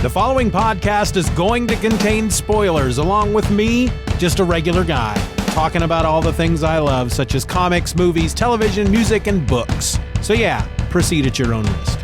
The following podcast is going to contain spoilers, along with me, just a regular guy, talking about all the things I love, such as comics, movies, television, music, and books. So yeah, proceed at your own risk.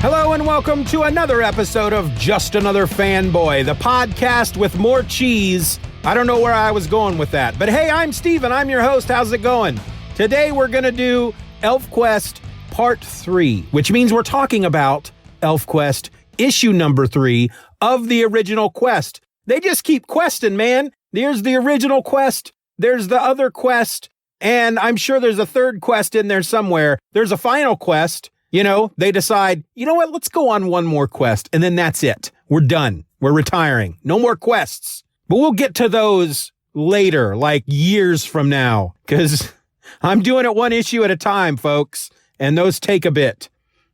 Hello and welcome to another episode of Just Another Fanboy, the podcast with more cheese. I don't know where I was going with that, but hey, I'm Steven. I'm your host. How's it going? Today we're going to do ElfQuest Part 3, which means we're talking about ElfQuest issue number 3 of the original quest. They just keep questing, man. There's the original quest. There's the other quest. And I'm sure there's a third quest in there somewhere. There's a final quest. You know, they decide, you know what, let's go on one more quest, and then that's it. We're done. We're retiring. No more quests. But we'll get to those later, like years from now, because I'm doing it one issue at a time, folks, and those take a bit.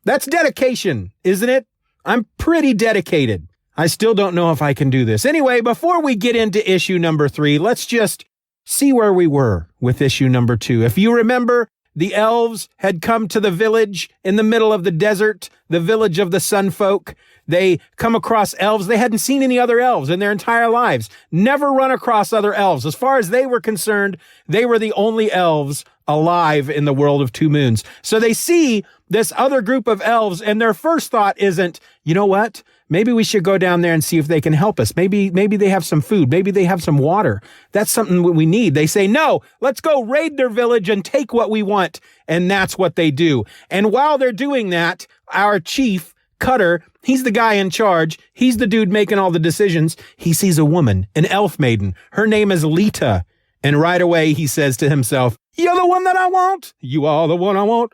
That's dedication, isn't it? I'm pretty dedicated. I still don't know if I can do this. Anyway, before we get into issue number 3, let's just see where we were with issue number 2. If you remember, the elves had come to the village in the middle of the desert, the village of the sun folk. They come across elves. They hadn't seen any other elves in their entire lives. Never run across other elves. As far as they were concerned, they were the only elves alive in the world of Two Moons. So they see this other group of elves, and their first thought isn't, you know what? Maybe we should go down there and see if they can help us. Maybe they have some food. Maybe they have some water. That's something we need. They say, no, let's go raid their village and take what we want. And that's what they do. And while they're doing that, our chief, Cutter, he's the guy in charge. He's the dude making all the decisions. He sees a woman, an elf maiden. Her name is Leetah. And right away he says to himself, you're the one that I want. You are the one I want.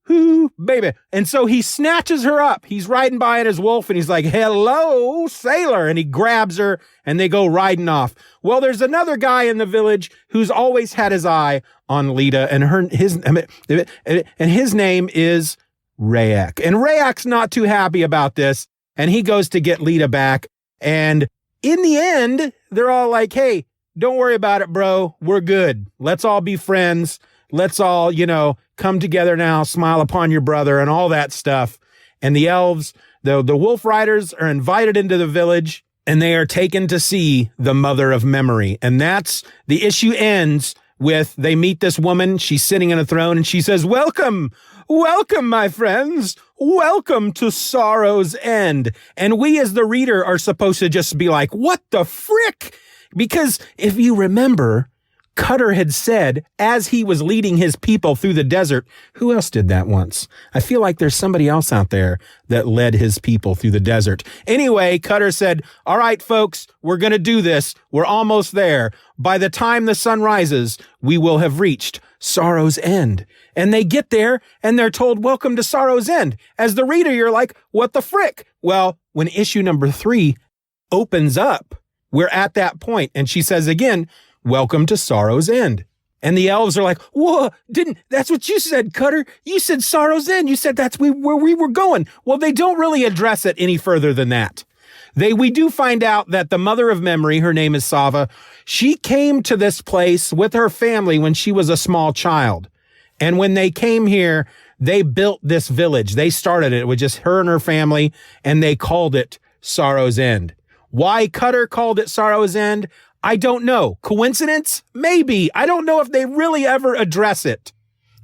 Hoo, baby. And so he snatches her up. He's riding by in his wolf and he's like, hello, sailor. And he grabs her and they go riding off. Well, there's another guy in the village who's always had his eye on Leetah, and his name is Rayek. And Rayek's not too happy about this. And he goes to get Leetah back. And in the end, they're all like, hey, don't worry about it, bro. We're good. Let's all be friends. Let's all, come together now, smile upon your brother and all that stuff. And the elves, the wolf riders are invited into the village and they are taken to see the mother of memory. And that's the issue ends with they meet this woman. She's sitting on a throne and she says, welcome, my friends. Welcome to Sorrow's End. And we as the reader are supposed to just be like, what the frick? Because if you remember, Cutter had said, as he was leading his people through the desert, who else did that once? I feel like there's somebody else out there that led his people through the desert. Anyway, Cutter said, all right, folks, we're going to do this. We're almost there. By the time the sun rises, we will have reached Sorrow's End. And they get there and they're told, welcome to Sorrow's End. As the reader, you're like, what the frick? Well, when issue number 3 opens up, we're at that point. And she says again, welcome to Sorrow's End. And the elves are like, whoa, that's what you said, Cutter. You said Sorrow's End. You said that's where we were going. Well, they don't really address it any further than that. We do find out that the mother of memory, her name is Sava, she came to this place with her family when she was a small child. And when they came here, they built this village. They started it with just her and her family, and they called it Sorrow's End. Why Cutter called it Sorrow's End, I don't know. Coincidence? Maybe. I don't know if they really ever address it.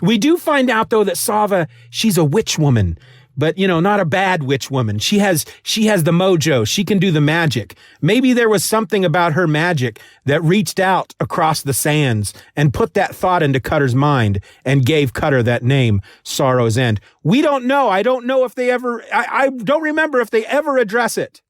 We do find out, though, that Sava, she's a witch woman, but, not a bad witch woman. She has the mojo. She can do the magic. Maybe there was something about her magic that reached out across the sands and put that thought into Cutter's mind and gave Cutter that name, Sorrow's End. We don't know. I don't know if they ever, I don't remember if they ever address it.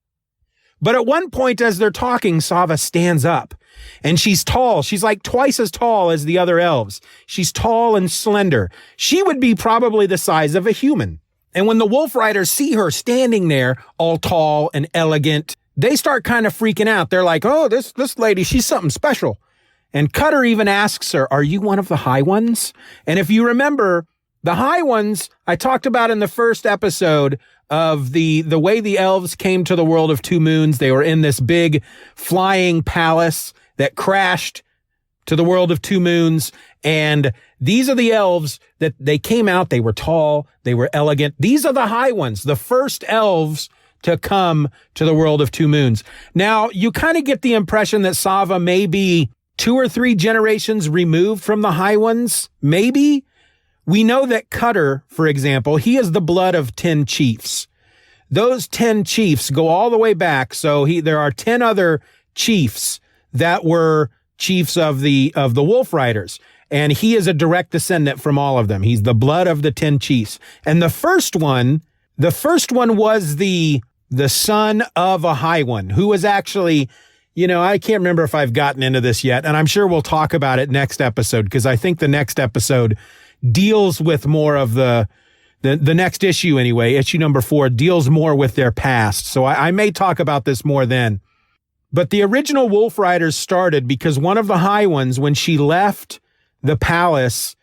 But at one point, as they're talking, Sava stands up and she's tall. She's like twice as tall as the other elves. She's tall and slender. She would be probably the size of a human. And when the wolf riders see her standing there, all tall and elegant, they start kind of freaking out. They're like, oh, this lady, she's something special. And Cutter even asks her, are you one of the High Ones? And if you remember, the High Ones, I talked about in the first episode of the way the elves came to the world of Two Moons. They were in this big flying palace that crashed to the world of Two Moons. And these are the elves that they came out. They were tall. They were elegant. These are the High Ones, the first elves to come to the world of Two Moons. Now, you kind of get the impression that Sava may be 2 or 3 generations removed from the High Ones. Maybe. We know that Cutter, for example, he is the blood of 10 chiefs. Those 10 chiefs go all the way back. So there are 10 other chiefs that were chiefs of the Wolf Riders. And he is a direct descendant from all of them. He's the blood of the 10 chiefs. And the first one was the son of a High One, who was actually, I can't remember if I've gotten into this yet, and I'm sure we'll talk about it next episode, because I think the next episode deals with more of the next issue anyway. Issue number 4 deals more with their past. So I may talk about this more then. But the original Wolf Riders started because one of the High Ones, when she left the palace,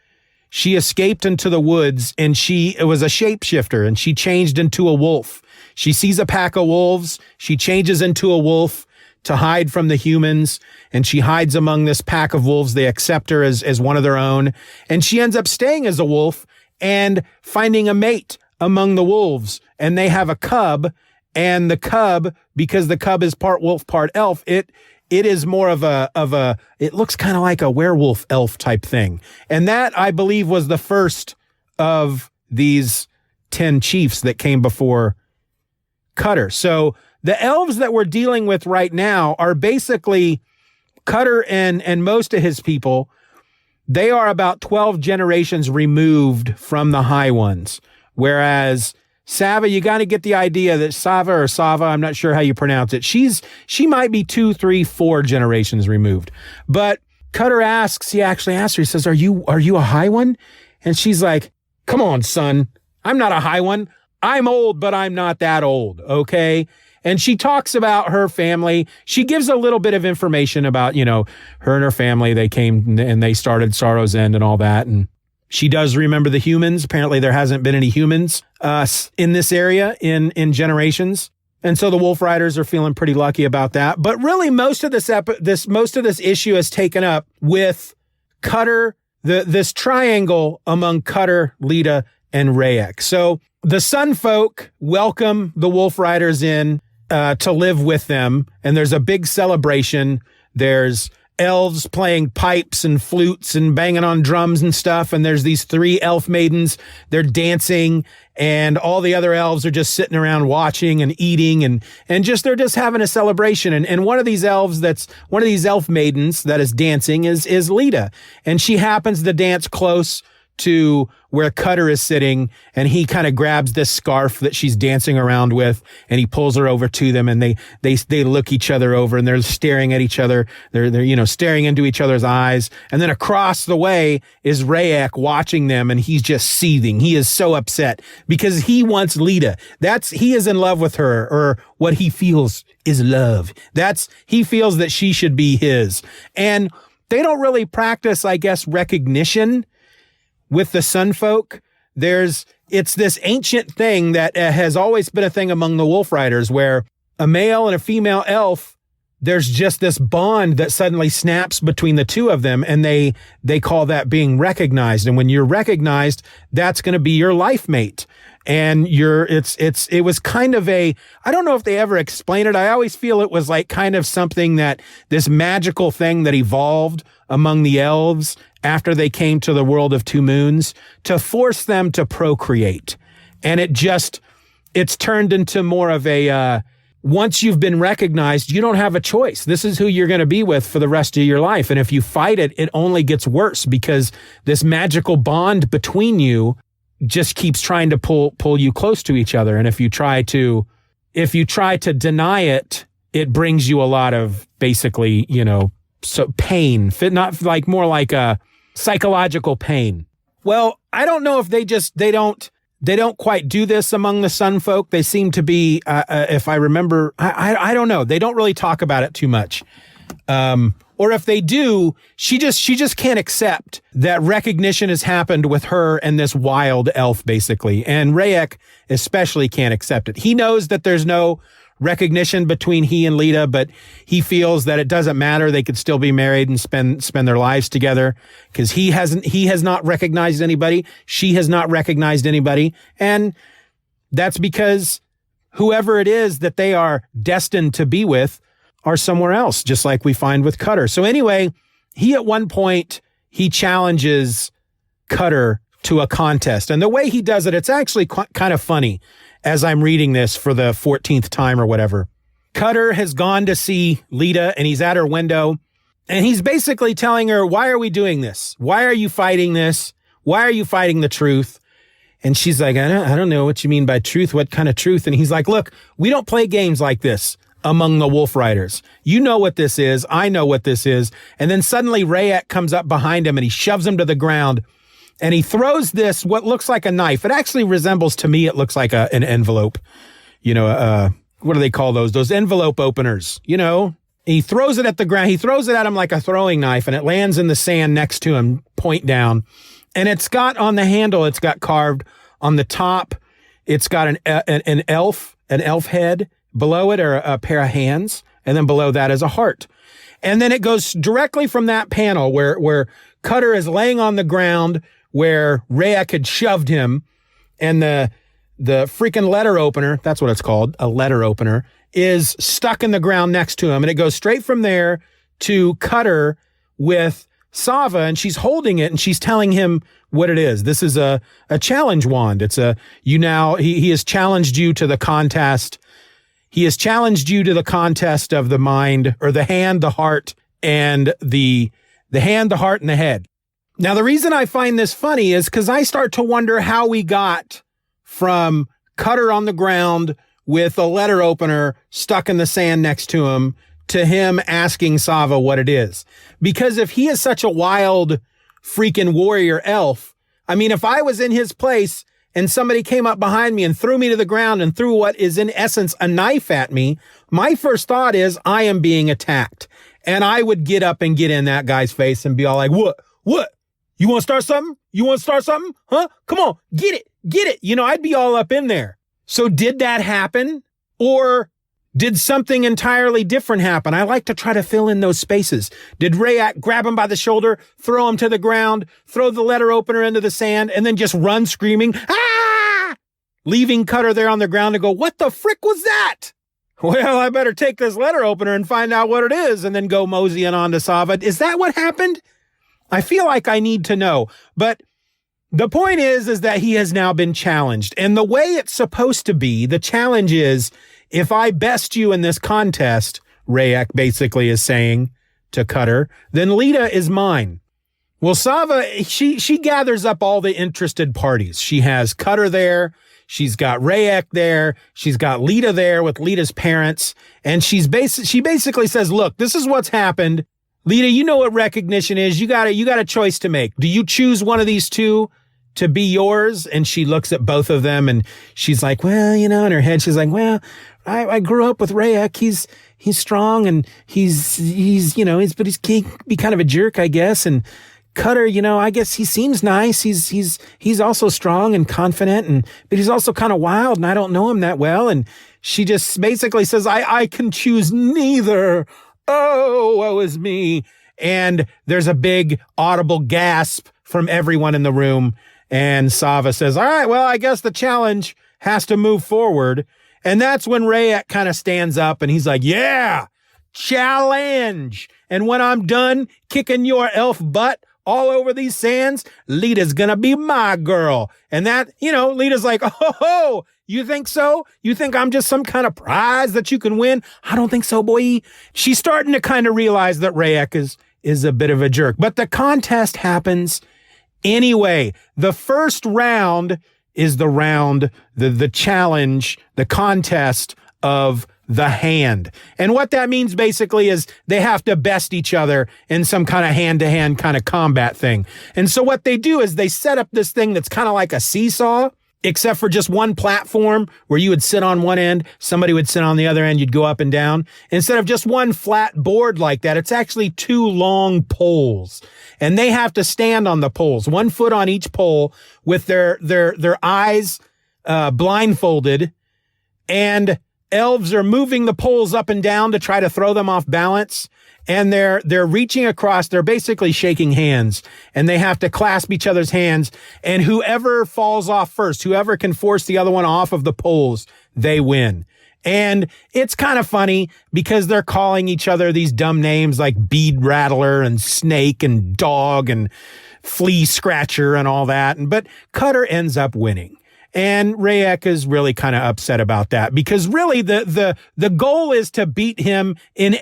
she escaped into the woods, and it was a shapeshifter, and she changed into a wolf. She sees a pack of wolves. She changes into a wolf to hide from the humans, and she hides among this pack of wolves. They accept her as one of their own, and she ends up staying as a wolf and finding a mate among the wolves, and they have a cub. And the cub, because the cub is part wolf, part elf, it is more of a it looks kind of like a werewolf elf type thing. And that, I believe, was the first of these 10 chiefs that came before Cutter. So the elves that we're dealing with right now are basically Cutter and most of his people. They are about 12 generations removed from the High Ones. Whereas Sava, you got to get the idea that Sava, I'm not sure how you pronounce it. She might be 2, 3, 4 generations removed. But Cutter he actually asks her, he says, are you a High One? And she's like, come on, son. I'm not a High One. I'm old, but I'm not that old. Okay. And she talks about her family. She gives a little bit of information about, her and her family. They came and they started Sorrow's End and all that. And she does remember the humans. Apparently there hasn't been any humans in this area in generations. And so the Wolf Riders are feeling pretty lucky about that. But really most of this issue is taken up with Cutter, this triangle among Cutter, Leetah, and Rayek. So the Sun Folk welcome the Wolf Riders in to live with them. And there's a big celebration. There's elves playing pipes and flutes and banging on drums and stuff. And there's these 3 elf maidens. They're dancing, and all the other elves are just sitting around watching and eating and they're just having a celebration. And one of these elves one of these elf maidens that is dancing is Leetah. And she happens to dance close to where Cutter is sitting, and he kind of grabs this scarf that she's dancing around with, and he pulls her over to them, and they look each other over, and they're staring at each other. They're staring into each other's eyes. And then across the way is Rayek watching them, and he's just seething. He is so upset because he wants Leetah. He is in love with her, or what he feels is love. He feels that she should be his. And they don't really practice, I guess, recognition with the Sun Folk. It's this ancient thing that has always been a thing among the Wolf Riders, where a male and a female elf, there's just this bond that suddenly snaps between the two of them, and they call that being recognized. And when you're recognized, that's going to be your life mate. And it was kind of I don't know if they ever explain it. I always feel it was like kind of something this magical thing that evolved among the elves after they came to the world of Two Moons to force them to procreate. And it's turned into more of once you've been recognized, you don't have a choice. This is who you're going to be with for the rest of your life. And if you fight it, it only gets worse, because this magical bond between you just keeps trying to pull you close to each other. And if you try to deny it, it brings you a lot of basically, so pain, not like more like a psychological pain. Well, I don't know if they They don't quite do this among the Sun folk. They seem to be, if I remember, I don't know. They don't really talk about it too much. Or if they do, she just can't accept that recognition has happened with her and this wild elf, basically. And Rayek especially can't accept it. He knows that there's no recognition between he and Leetah, but he feels that it doesn't matter. They could still be married and spend their lives together because he has not recognized anybody. She has not recognized anybody. And that's because whoever it is that they are destined to be with are somewhere else, just like we find with Cutter. So anyway, he at one point, he challenges Cutter to a contest. And the way he does it, it's actually kind of funny as I'm reading this for the 14th time or whatever. Cutter has gone to see Leetah and he's at her window and he's basically telling her, why are we doing this? Why are you fighting this? Why are you fighting the truth? And she's like, I don't know what you mean by truth. What kind of truth? And he's like, look, we don't play games like this among the Wolf Riders. You know what this is. I know what this is. And then suddenly Rayek comes up behind him and he shoves him to the ground. And he throws this, what looks like a knife. It actually resembles, to me, it looks like an envelope. You know, what do they call those? Those envelope openers, you know? He throws it at the ground. He throws it at him like a throwing knife, and it lands in the sand next to him, point down. And it's got on the handle, it's got carved on the top. It's got an elf head. Below it are a pair of hands. And then below that is a heart. And then it goes directly from that panel where Cutter is laying on the ground, where Rayek had shoved him, and the freaking letter opener, that's what it's called, a letter opener, is stuck in the ground next to him. And it goes straight from there to Cutter with Sava, and she's holding it, and she's telling him what it is. This is a challenge wand. It's he has challenged you to the contest. He has challenged you to the contest of the mind, or the hand, the heart, and the hand, the heart, and the head. Now, the reason I find this funny is because I start to wonder how we got from Cutter on the ground with a letter opener stuck in the sand next to him to him asking Sava what it is. Because if he is such a wild freaking warrior elf, I mean, if I was in his place and somebody came up behind me and threw me to the ground and threw what is in essence a knife at me, my first thought is I am being attacked. And I would get up and get in that guy's face and be all like, what? You want to start something? You want to start something? Huh? Come on, get it. You know, I'd be all up in there. So did that happen? Or did something entirely different happen? I like to try to fill in those spaces. Did Rayek grab him by the shoulder, throw him to the ground, throw the letter opener into the sand, and then just run screaming, ah! Leaving Cutter there on the ground and go, what the frick was that? Well, I better take this letter opener and find out what it is, and then go moseying on to Sava. Is that what happened? I feel like I need to know. But the point is that he has now been challenged. And the way it's supposed to be, the challenge is, if I best you in this contest, Rayek basically is saying to Cutter, then Leetah is mine. Well, Sava, she gathers up all the interested parties. She has Cutter there. She's got Rayek there. She's got Leetah there with Leetah's parents. And she basically says, look, this is what's happened. Leetah, you know what recognition is. You got a choice to make. Do you choose one of these two to be yours? And she looks at both of them and she's like, well, you know, in her head, she's like, well, I grew up with Rayek. He's strong and he's he be kind of a jerk, I guess. And Cutter, you know, I guess he seems nice. He's also strong and confident but he's also kind of wild and I don't know him that well. And she just basically says, I can choose neither. Oh, woe is me. And there's a big audible gasp from everyone in the room. And Sava says, all right, well, I guess the challenge has to move forward. And that's when Rayek kind of stands up and he's like, yeah, challenge. And when I'm done kicking your elf butt all over these sands, Leetah's gonna be my girl. And that, you know, Leetah's like, oh, you think so? You think I'm just some kind of prize that you can win? I don't think so, boy. She's starting to kind of realize that Rayek is a bit of a jerk. But the contest happens anyway. The first round is the round, the challenge, the contest of the hand. And what that means basically is they have to best each other in some kind of hand-to-hand kind of combat thing. And so what they do is they set up this thing that's kind of like a seesaw. except for just one platform where you would sit on one end, somebody would sit on the other end, you'd go up and down. Instead of just one flat board like that, it's actually 2 long poles. And they have to stand on the poles, 1 foot on each pole with their eyes blindfolded. And elves are moving the poles up and down to try to throw them off balance. And they're reaching across, they're basically shaking hands, and they have to clasp each other's hands. And whoever falls off first, whoever can force the other one off of the poles, they win. And it's kind of funny because they're calling each other these dumb names like bead rattler and snake and dog and flea scratcher and all that. But Cutter ends up winning. And Rayek is really kind of upset about that because really the goal is to beat him in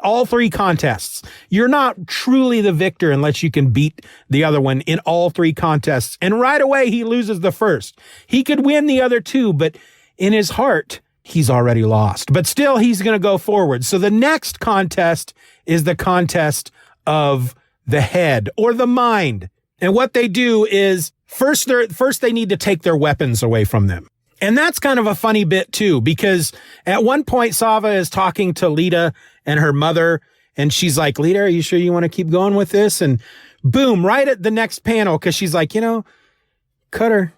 all 3 contests. You're not truly the victor unless you can beat the other one in all 3 contests. And right away, he loses the first. He could win the other 2, but in his heart, he's already lost. But still, he's going to go forward. So the next contest is the contest of the head or the mind. And what they do is first they need to take their weapons away from them. And that's kind of a funny bit too, because at one point Sava is talking to Leetah and her mother, and she's like, Leetah, are you sure you want to keep going with this? And boom, right at the next panel, because she's like, Cutter,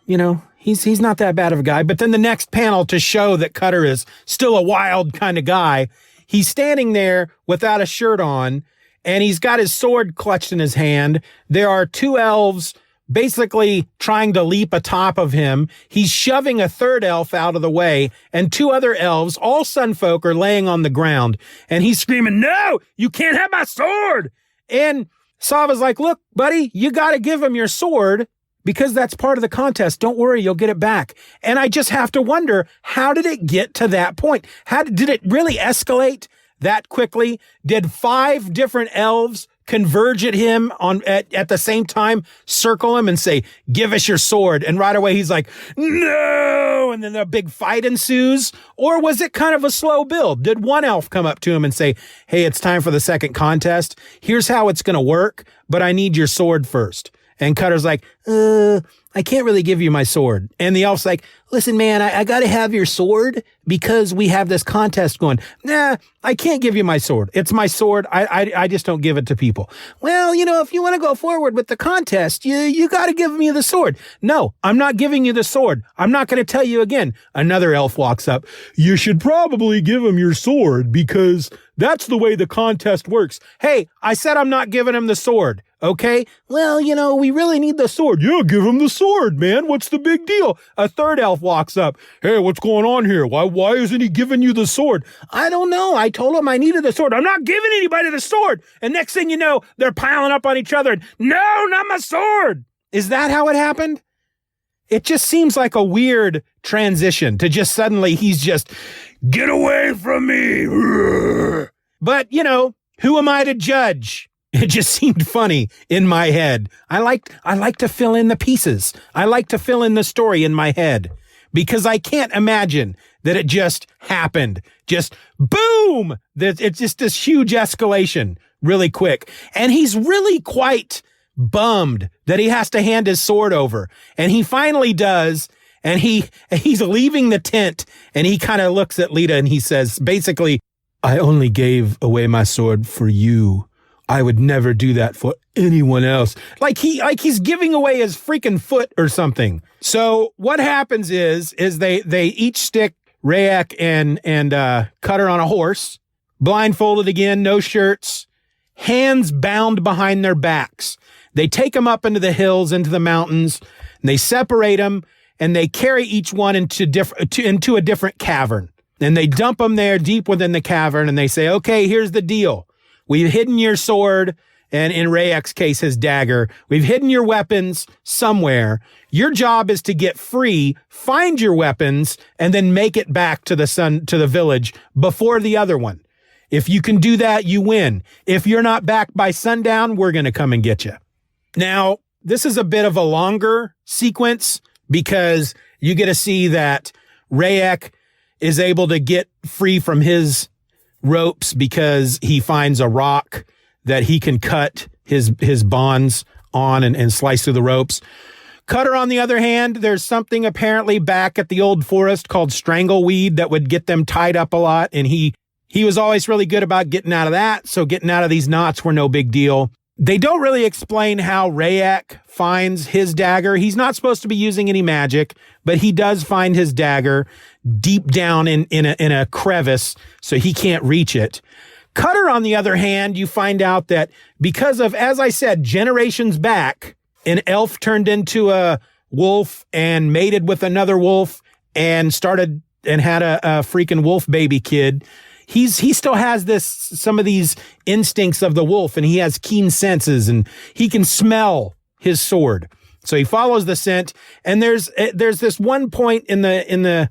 he's not that bad of a guy. But then the next panel to show that Cutter is still a wild kind of guy, he's standing there without a shirt on, and he's got his sword clutched in his hand. There are 2 elves basically trying to leap atop of him. He's shoving a 3rd elf out of the way, and 2 other elves, all sunfolk, are laying on the ground. And he's screaming, no, you can't have my sword. And Sava's like, look, buddy, you got to give him your sword because that's part of the contest. Don't worry, you'll get it back. And I just have to wonder, how did it get to that point? How did it really escalate that quickly? Did 5 different elves converge at him at the same time, circle him and say, give us your sword? And right away he's like, no. And then a big fight ensues. Or was it kind of a slow build? Did one elf come up to him and say, hey, it's time for the second contest. Here's how it's going to work, but I need your sword first. And Cutter's like, I can't really give you my sword. And the elf's like, listen, man, I got to have your sword because we have this contest going. Nah, I can't give you my sword. It's my sword. I just don't give it to people. Well, if you want to go forward with the contest, you got to give me the sword. No, I'm not giving you the sword. I'm not going to tell you again. Another elf walks up. You should probably give him your sword because that's the way the contest works. Hey, I said I'm not giving him the sword. Okay, well, we really need the sword. Yeah, give him the sword, man. What's the big deal? A 3rd elf walks up. Hey, what's going on here? Why isn't he giving you the sword? I don't know. I told him I needed the sword. I'm not giving anybody the sword. And next thing you know, they're piling up on each other. No, not my sword. Is that how it happened? It just seems like a weird transition to just suddenly he's just, get away from me. But, who am I to judge? It just seemed funny in my head. I like to fill in the pieces. I like to fill in the story in my head because I can't imagine that it just happened. Just boom! It's just this huge escalation really quick. And he's really quite bummed that he has to hand his sword over. And he finally does. And he's leaving the tent and he kind of looks at Leetah and he says, basically, I only gave away my sword for you. I would never do that for anyone else. Like he's giving away his freaking foot or something. So what happens is they each stick Rayek and Cutter on a horse, blindfolded again, no shirts, hands bound behind their backs. They take them up into the hills, into the mountains, and they separate them, and they carry each one into a different cavern. And they dump them there deep within the cavern, and they say, okay, here's the deal. We've hidden your sword, and in Rayek's case, his dagger. We've hidden your weapons somewhere. Your job is to get free, find your weapons, and then make it back to the village before the other one. If you can do that, you win. If you're not back by sundown, we're going to come and get you. Now, this is a bit of a longer sequence because you get to see that Rayek is able to get free from his ropes because he finds a rock that he can cut his bonds on and slice through the ropes. Cutter, on the other hand, there's something apparently back at the old forest called strangleweed that would get them tied up a lot. And he was always really good about getting out of that. So getting out of these knots were no big deal. They don't really explain how Rayek finds his dagger. He's not supposed to be using any magic, but he does find his dagger deep down in a crevice, so he can't reach it. Cutter, on the other hand, you find out that because of, as I said, generations back, an elf turned into a wolf and mated with another wolf and started and had a freaking wolf baby kid. He still has some of these instincts of the wolf, and he has keen senses, and he can smell his sword. So he follows the scent, and there's this one point in the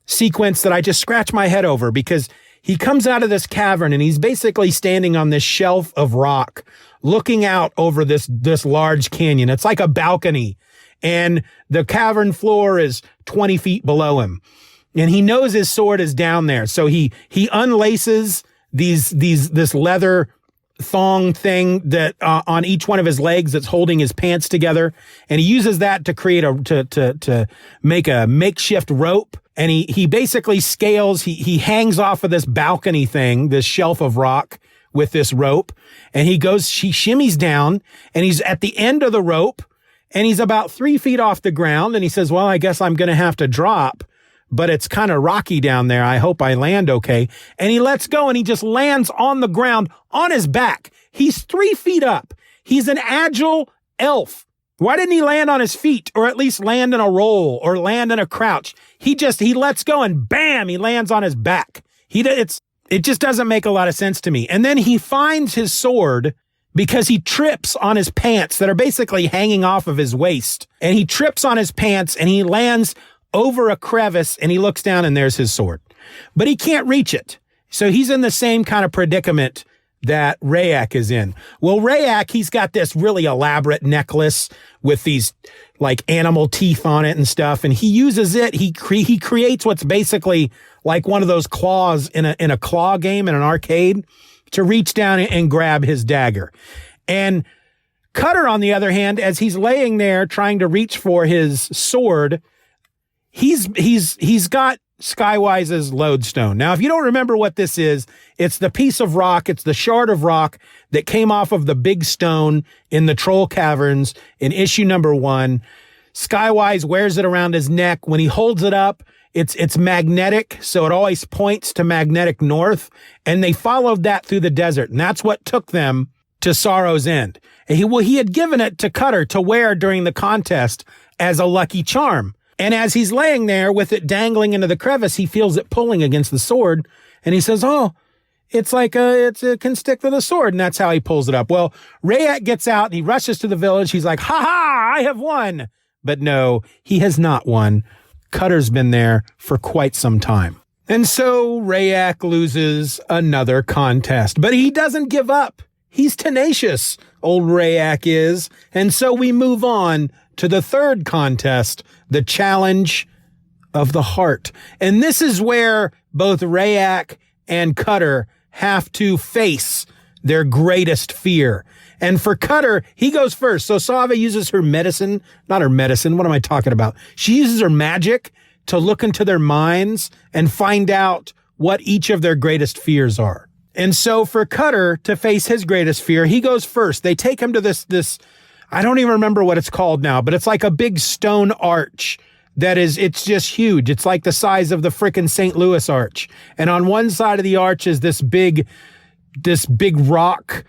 sequence that I just scratch my head over, because he comes out of this cavern and he's basically standing on this shelf of rock, looking out over this large canyon. It's like a balcony, and the cavern floor is 20 feet below him. And he knows his sword is down there. So he unlaces this leather thong thing that on each one of his legs that's holding his pants together. And he uses that to create to make a makeshift rope. And he basically scales, he hangs off of this balcony thing, this shelf of rock with this rope. And he shimmies down, and he's at the end of the rope, and he's about 3 feet off the ground. And he says, well, I guess I'm going to have to drop, but it's kind of rocky down there. I hope I land okay. And he lets go, and he just lands on the ground on his back. He's 3 feet up. He's an agile elf. Why didn't he land on his feet, or at least land in a roll or land in a crouch? He lets go, and bam, he lands on his back. It just doesn't make a lot of sense to me. And then he finds his sword because he trips on his pants that are basically hanging off of his waist. And he trips on his pants, and he lands over a crevice, and he looks down, and there's his sword. But he can't reach it. So he's in the same kind of predicament that Rayek is in. Well, Rayek, he's got this really elaborate necklace with these like animal teeth on it and stuff, and he uses it. He creates what's basically like one of those claws in a claw game in an arcade to reach down and grab his dagger. And Cutter, on the other hand, as he's laying there trying to reach for his sword, he's got Skywise's lodestone. Now, if you don't remember what this is, it's the piece of rock, it's the shard of rock that came off of the big stone in the Troll Caverns in issue number 1. Skywise wears it around his neck. When he holds it up, it's magnetic, so it always points to magnetic north, and they followed that through the desert, and that's what took them to Sorrow's End. And he had given it to Cutter to wear during the contest as a lucky charm. And as he's laying there with it dangling into the crevice, he feels it pulling against the sword. And he says, oh, it's like it can stick to the sword. And that's how he pulls it up. Well, Rayek gets out and he rushes to the village. He's like, ha ha, I have won. But no, he has not won. Cutter's been there for quite some time. And so Rayek loses another contest, but he doesn't give up. He's tenacious, old Rayek is. And so we move on to the third contest, the Challenge of the Heart. And this is where both Rayek and Cutter have to face their greatest fear. And for Cutter, he goes first. So Sava uses her medicine, not her medicine. What am I talking about? She uses her magic to look into their minds and find out what each of their greatest fears are. And so for Cutter to face his greatest fear, he goes first. They take him to this, I don't even remember what it's called now, but it's like a big stone arch it's just huge. It's like the size of the frickin' St. Louis Arch. And on one side of the arch is this big rock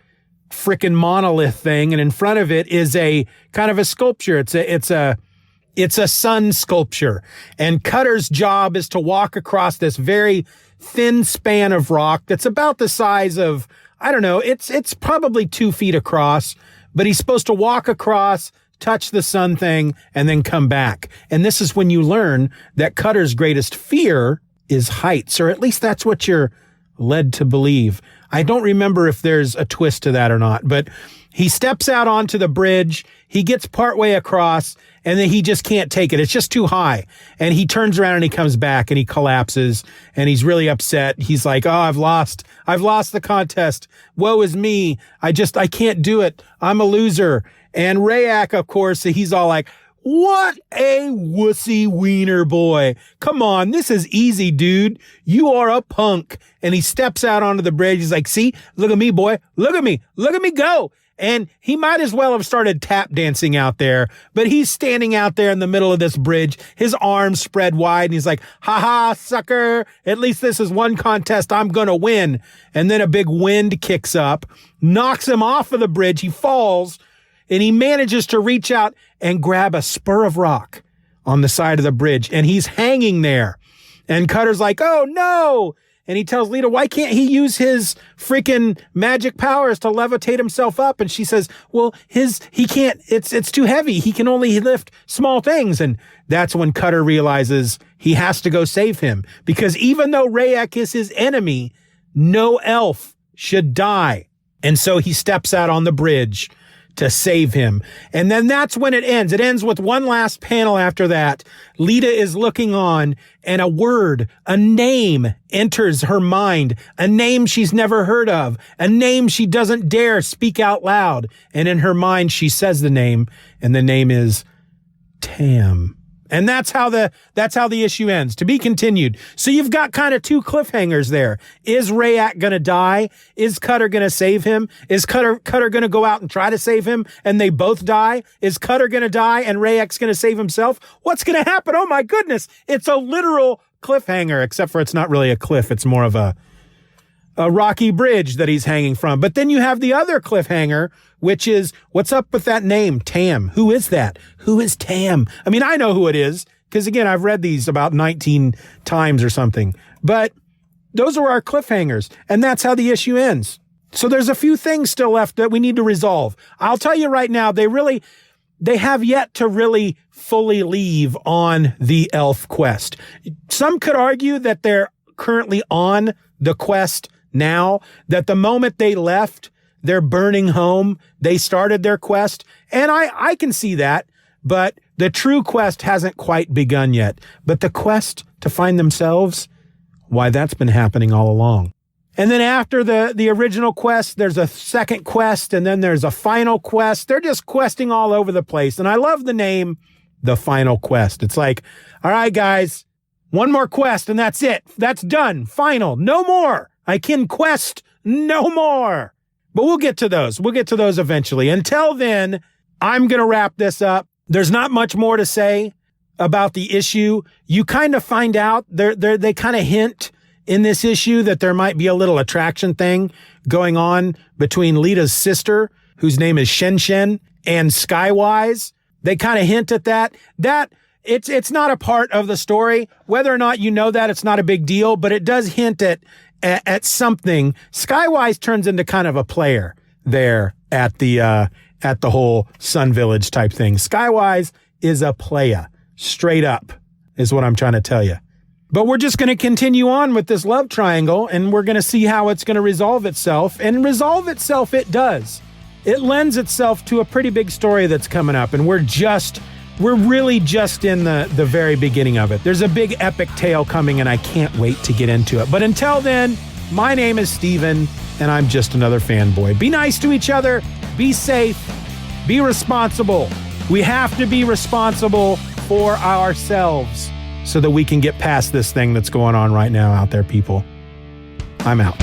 frickin' monolith thing. And in front of it is a kind of a sculpture. It's a sun sculpture. And Cutter's job is to walk across this very thin span of rock that's about the size of, I don't know, it's probably 2 feet across, but he's supposed to walk across, touch the sun thing, and then come back. And this is when you learn that Cutter's greatest fear is heights, or at least that's what you're led to believe. I don't remember if there's a twist to that or not, but he steps out onto the bridge, he gets partway across, and then he just can't take it. It's just too high. And he turns around and he comes back and he collapses and he's really upset. He's like, oh, I've lost the contest. Woe is me. I can't do it. I'm a loser. And Rayek, of course, he's all like, What a wussy wiener boy. Come on, this is easy, dude. You are a punk. And he steps out onto the bridge. He's like, see, look at me, boy. Look at me go. And he might as well have started tap dancing out there, but he's standing out there in the middle of this bridge, his arms spread wide, and he's like, ha, sucker. At least this is one contest I'm going to win. And then a big wind kicks up, knocks him off of the bridge. He falls, and he manages to reach out and grab a spur of rock on the side of the bridge, and he's hanging there. And Cutter's like, oh, no. And he tells Leetah, why can't he use his freaking magic powers to levitate himself up? And she says, well, he can't, it's too heavy. He can only lift small things. And that's when Cutter realizes he has to go save him, because even though Rayek is his enemy, no elf should die. And so he steps out on the bridge to save him. And then that's when it ends. It ends with one last panel after that. Leetah is looking on, and a word, a name enters her mind, a name she's never heard of, a name she doesn't dare speak out loud. And in her mind, she says the name, and the name is Tam. And that's how the issue ends. To be continued. So you've got kind of two cliffhangers there. Is Rayek going to die? Is Cutter going to save him? Is Cutter going to go out and try to save him and they both die? Is Cutter going to die and Rayek's going to save himself? What's going to happen? Oh my goodness. It's a literal cliffhanger, except for it's not really a cliff. It's more of a rocky bridge that he's hanging from. But then you have the other cliffhanger, which is, what's up with that name, Tam? Who is that? Who is Tam? I mean, I know who it is, because again, I've read these about 19 times or something. But those are our cliffhangers, and that's how the issue ends. So there's a few things still left that we need to resolve. I'll tell you right now, they have yet to really fully leave on the ElfQuest. Some could argue that they're currently on the quest now, that the moment they left, they're burning home. They started their quest. And I can see that, but the true quest hasn't quite begun yet. But the quest to find themselves, why, that's been happening all along. And then after the original quest, there's a second quest, and then there's a final quest. They're just questing all over the place. And I love the name, The Final Quest. It's like, all right, guys, one more quest and that's it. That's done. Final. No more. I can quest no more. But we'll get to those. We'll get to those eventually. Until then, I'm going to wrap this up. There's not much more to say about the issue. You kind of find out, they kind of hint in this issue that there might be a little attraction thing going on between Leetah's sister, whose name is Shen Shen, and Skywise. They kind of hint at that. It's not a part of the story. Whether or not you know that, it's not a big deal, but it does hint at something. Skywise turns into kind of a player there at the whole Sun Village type thing. Skywise is a playa, straight up, is what I'm trying to tell you. But we're just going to continue on with this love triangle, and we're going to see how it's going to resolve itself. And resolve itself it does. It lends itself to a pretty big story that's coming up, and we're really just in the very beginning of it. There's a big epic tale coming, and I can't wait to get into it. But until then, my name is Steven, and I'm just another fanboy. Be nice to each other. Be safe. Be responsible. We have to be responsible for ourselves so that we can get past this thing that's going on right now out there, people. I'm out.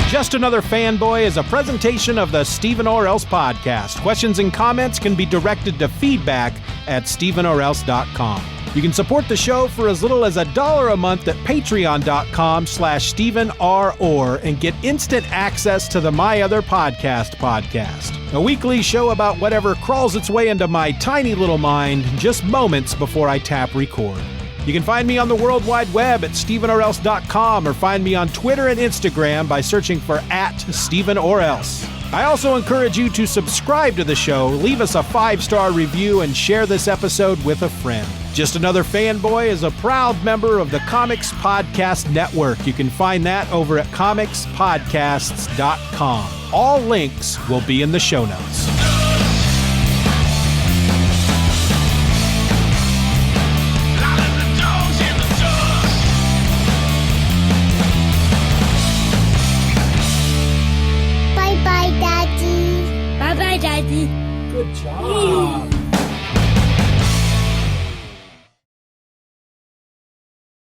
Just Another Fanboy is a presentation of the Stephen or Else podcast. Questions and comments can be directed to feedback@StephenOrElse.com. You can support the show for as little as $1 a month at patreon.com/StephenROr and get instant access to the My Other podcast, a weekly show about whatever crawls its way into my tiny little mind just moments before I tap record. You can find me on the World Wide Web at StephenOrElse.com or find me on Twitter and Instagram by searching for @StephenOrElse. I also encourage you to subscribe to the show, leave us a 5-star review, and share this episode with a friend. Just Another Fanboy is a proud member of the Comics Podcast Network. You can find that over at comicspodcasts.com. All links will be in the show notes. Bye-bye, Daddy. Bye-bye, Daddy. Good job.